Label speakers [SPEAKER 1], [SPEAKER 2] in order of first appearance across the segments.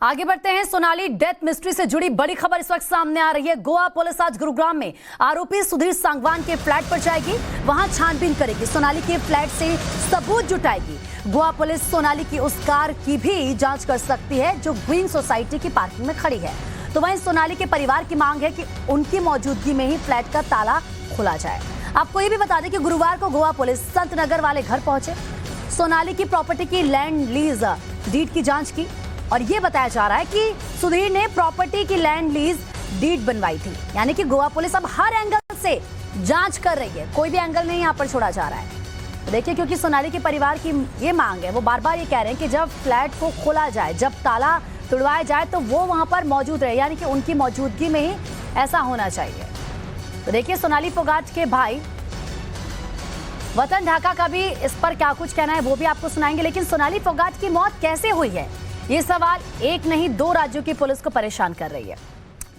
[SPEAKER 1] आगे बढ़ते हैं। सोनाली डेथ मिस्ट्री से जुड़ी बड़ी खबर इस वक्त सामने आ रही है। गोवा पुलिस आज गुरुग्राम में आरोपी सुधीर सांगवान के फ्लैट पर जाएगी, वहां छानबीन करेगी, सोनाली के फ्लैट से सबूत जुटाएगी। गोवा पुलिस सोनाली की उस कार की भी जांच कर सकती है जो ग्रीन सोसाइटी की पार्किंग में खड़ी है। तो वहीं सोनाली के परिवार की मांग है कि उनकी मौजूदगी में ही फ्लैट का ताला खुला जाए। आपको ये भी बता दें कि गुरुवार को गोवा पुलिस संत नगर वाले घर पहुंचे, सोनाली की प्रॉपर्टी की लैंड लीज डीड की जांच की और ये बताया जा रहा है कि सुधीर ने प्रॉपर्टी की लैंड लीज डीड बनवाई थी। यानी कि गोवा पुलिस अब हर एंगल से जांच कर रही है, कोई भी एंगल नहीं यहां पर छोड़ा जा रहा है। देखिए, क्योंकि सोनाली के परिवार की ये मांग है, वो बार बार ये कह रहे हैं कि जब फ्लैट को खोला जाए, जब ताला तुड़वाया जाए तो वो वहां पर मौजूद रहे, यानी कि उनकी मौजूदगी में ही ऐसा होना चाहिए। तो देखिए, सोनाली फोगाट के भाई वतन ढाका का भी इस पर क्या कुछ कहना है वो भी आपको सुनाएंगे। लेकिन सोनाली फोगाट की मौत कैसे हुई है, ये सवाल एक नहीं दो राज्यों की पुलिस को परेशान कर रही है।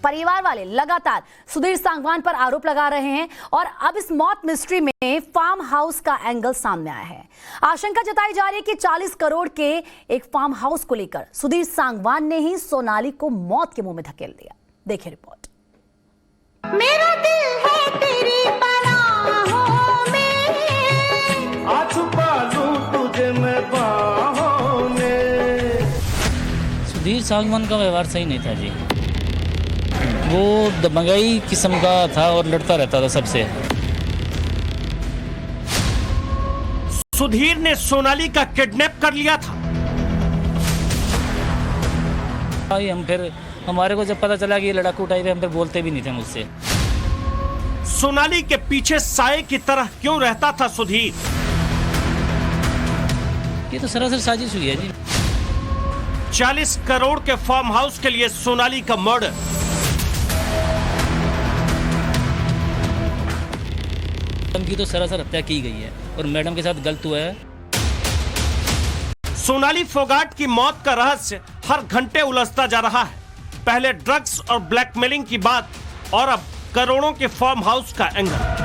[SPEAKER 1] परिवार वाले लगातार सुधीर सांगवान पर आरोप लगा रहे हैं और अब इस मौत मिस्ट्री में फार्म हाउस का एंगल सामने आया है। आशंका जताई जा रही है कि 40 करोड़ के एक फार्म हाउस को लेकर सुधीर सांगवान ने ही सोनाली को मौत के मुंह में धकेल दिया। देखिए रिपोर्ट।
[SPEAKER 2] मेरा दिल है तेरी पनाहों में,
[SPEAKER 3] आ छुपा लूं तुझे मैं बाहों में।
[SPEAKER 4] सुधीर सांगवान का व्यवहार सही नहीं था जी, वो दबंगाई किस्म का था और लड़ता रहता था सबसे।
[SPEAKER 3] सुधीर ने सोनाली का किडनैप कर लिया था।
[SPEAKER 4] हम फिर हमारे को जब पता चला कि ये लड़ाकू टाइप है, हम फिर बोलते भी नहीं थे मुझसे।
[SPEAKER 3] सोनाली के पीछे साए की तरह क्यों रहता था सुधीर?
[SPEAKER 4] ये तो सरासर साजिश हुई है जी।
[SPEAKER 3] 40 करोड़ के फार्म हाउस के लिए सोनाली का मर्डर।
[SPEAKER 4] मैडम की तो सरासर हत्या की गई है और मैडम के साथ गलत हुआ है।
[SPEAKER 3] सोनाली फोगाट की मौत का रहस्य हर घंटे उलझता जा रहा है। पहले ड्रग्स और ब्लैकमेलिंग की बात और अब करोड़ों के फार्म हाउस का एंगल।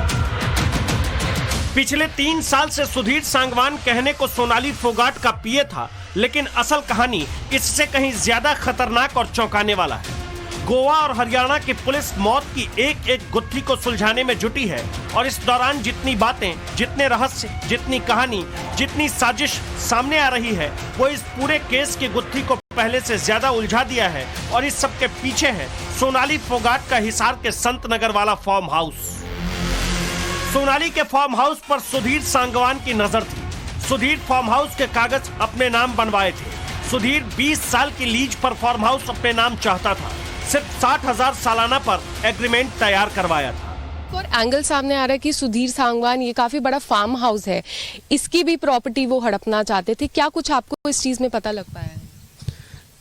[SPEAKER 3] पिछले 3 साल से सुधीर सांगवान कहने को सोनाली फोगाट का पीए था, लेकिन असल कहानी इससे कहीं ज्यादा खतरनाक और चौंकाने वाला है। गोवा और हरियाणा की पुलिस मौत की एक एक गुत्थी को सुलझाने में जुटी है और इस दौरान जितनी बातें, जितने रहस्य, जितनी कहानी, जितनी साजिश सामने आ रही है, वो इस पूरे केस की गुत्थी को पहले से ज्यादा उलझा दिया है। और इस सब के पीछे है सोनाली फोगाट का हिसार के संत नगर वाला फार्म हाउस। सोनाली के फार्म हाउस पर सुधीर सांगवान की नजर थी। सुधीर फार्म हाउस के कागज अपने नाम बनवाए थे। सुधीर 20 साल की लीज पर फार्म हाउस अपने नाम चाहता था। सिर्फ 60,000 सालाना पर एग्रीमेंट तैयार करवाया था।
[SPEAKER 5] और एंगल सामने आ रहा है कि सुधीर सांगवान ये काफी बड़ा फार्म हाउस है, इसकी भी प्रॉपर्टी वो हड़पना चाहते थे। क्या कुछ आपको इस चीज में पता लग पाया है?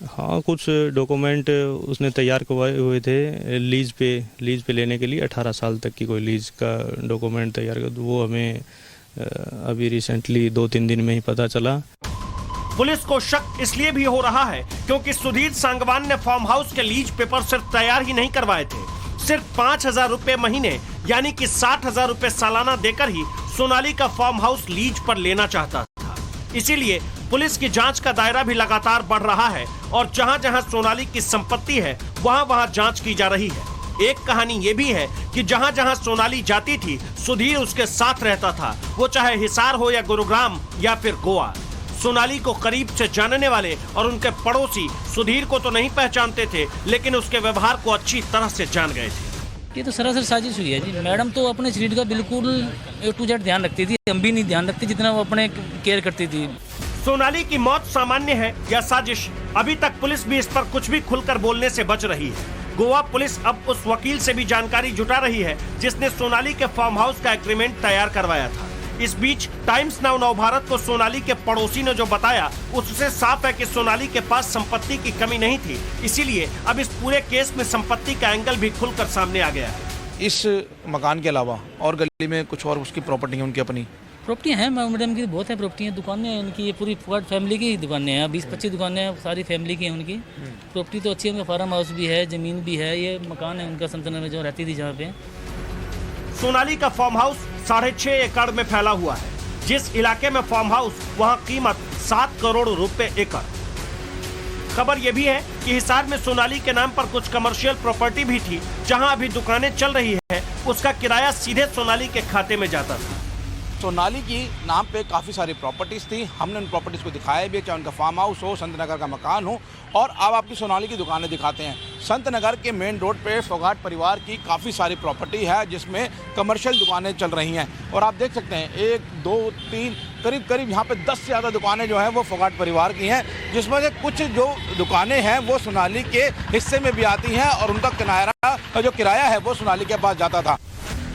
[SPEAKER 6] हाँ, कुछ डॉक्यूमेंट उसने तैयार करवाए हुए थे लीज पे लेने के लिए। 18 साल तक की कोई लीज का डॉक्यूमेंट तैयार कर, वो हमें अभी रिसेंटली 2-3 दिन में ही पता चला।
[SPEAKER 3] पुलिस को शक इसलिए भी हो रहा है क्योंकि सुधीर सांगवान ने फार्म हाउस के लीज पेपर सिर्फ तैयार ही नहीं करवाए थे, सिर्फ 5,000 रुपए महीने यानी कि 60,000 रुपए सालाना देकर ही सोनाली का फार्म हाउस लीज पर लेना चाहता था। इसीलिए पुलिस की जांच का दायरा भी लगातार बढ़ रहा है और जहां जहां सोनाली की संपत्ति है वहां वहां जांच की जा रही है। एक कहानी ये भी है कि जहां जहां सोनाली जाती थी, सुधीर उसके साथ रहता था, वो चाहे हिसार हो या गुरुग्राम या फिर गोवा। सोनाली को करीब से जानने वाले और उनके पड़ोसी सुधीर को तो नहीं पहचानते थे, लेकिन उसके व्यवहार को अच्छी तरह से जान गए थे।
[SPEAKER 4] ये तो सरासर साजिश हुई है जी। मैडम तो अपने शरीर का बिल्कुल A to Z ध्यान रखती थी, हम भी नहीं ध्यान रखते जितना वो अपने केयर करती थी।
[SPEAKER 3] सोनाली की मौत सामान्य है या साजिश, अभी तक पुलिस भी इस पर कुछ भी खुलकर बोलने से बच रही है। गोवा पुलिस अब उस वकील से भी जानकारी जुटा रही है जिसने सोनाली के फार्म हाउस का एग्रीमेंट तैयार करवाया था। इस बीच टाइम्स नाउ नवभारत को सोनाली के पड़ोसी ने जो बताया, उससे साफ है कि सोनाली के पास संपत्ति की कमी नहीं थी। इसीलिए अब इस पूरे केस में संपत्ति का एंगल भी खुलकर सामने आ गया है।
[SPEAKER 7] इस मकान के अलावा और गली में कुछ और उसकी प्रॉपर्टी है, उनकी अपनी
[SPEAKER 4] प्रॉपर्टी है मैडम की, बहुत है प्रॉपर्टी है, दुकानें हैं इनकी, ये पूरी फोगाट फैमिली की दुकानें हैं, 20-25 दुकानें हैं, सारी फैमिली की हैं उनकी। प्रॉपर्टी तो अच्छी है, उनका फार्म हाउस भी है, जमीन भी है, ये मकान है उनका संतनगर में जो रहती थी जहाँ पे।
[SPEAKER 3] सोनाली का फार्म हाउस 6.5 एकड़ में फैला हुआ है। जिस इलाके में फार्म हाउस, वहाँ कीमत 7 करोड़ रुपए एकड़। खबर यह भी है कि हिसार में सोनाली के नाम पर कुछ कमर्शियल प्रॉपर्टी भी थी, जहां अभी दुकानें चल रही है, उसका किराया सीधे सोनाली के खाते में जाता था।
[SPEAKER 7] सोनाली की नाम पे काफ़ी सारी प्रॉपर्टीज़ थी, हमने उन प्रॉपर्टीज़ को दिखाया भी, चाहे उनका फार्म हाउस हो, संत नगर का मकान हो। और अब आपकी सोनाली की दुकानें दिखाते हैं। संत नगर के मेन रोड पे फोगाट परिवार की काफ़ी सारी प्रॉपर्टी है, जिसमें कमर्शियल दुकानें चल रही हैं। और आप देख सकते हैं 1, 2, 3 करीब यहाँ पे 10 से ज़्यादा दुकानें जो हैं वो फोगाट परिवार की हैं, जिसमें से कुछ जो दुकानें हैं वो सोनाली के हिस्से में भी आती हैं और उनका किराया है वो सोनाली के पास जाता था।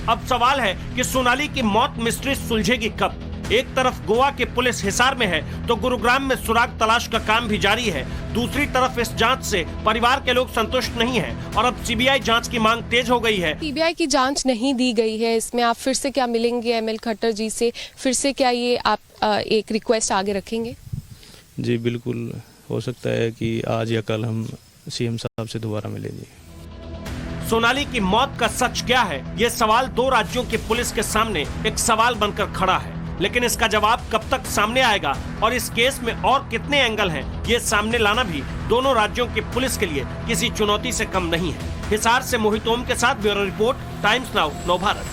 [SPEAKER 3] अब सवाल है कि सोनाली की मौत मिस्ट्री सुलझेगी कब? एक तरफ गोवा की पुलिस हिसार में है तो गुरुग्राम में सुराग तलाश का काम भी जारी है। दूसरी तरफ इस जांच से परिवार के लोग संतुष्ट नहीं हैं और अब सीबीआई जांच की मांग तेज हो गई है।
[SPEAKER 5] सीबीआई की जांच नहीं दी गई है, इसमें आप फिर से क्या मिलेंगे एमएल खट्टर जी से? फिर से क्या ये आप एक रिक्वेस्ट आगे रखेंगे?
[SPEAKER 6] जी बिल्कुल, हो सकता है कि आज या कल हम सीएम साहब से दोबारा मिले जी।
[SPEAKER 3] सोनाली की मौत का सच क्या है, ये सवाल 2 राज्यों की पुलिस के सामने एक सवाल बनकर खड़ा है, लेकिन इसका जवाब कब तक सामने आएगा और इस केस में और कितने एंगल हैं, ये सामने लाना भी दोनों राज्यों की पुलिस के लिए किसी चुनौती से कम नहीं है। हिसार से मोहित ओम के साथ ब्यूरो रिपोर्ट, टाइम्स नाउ, नव भारत।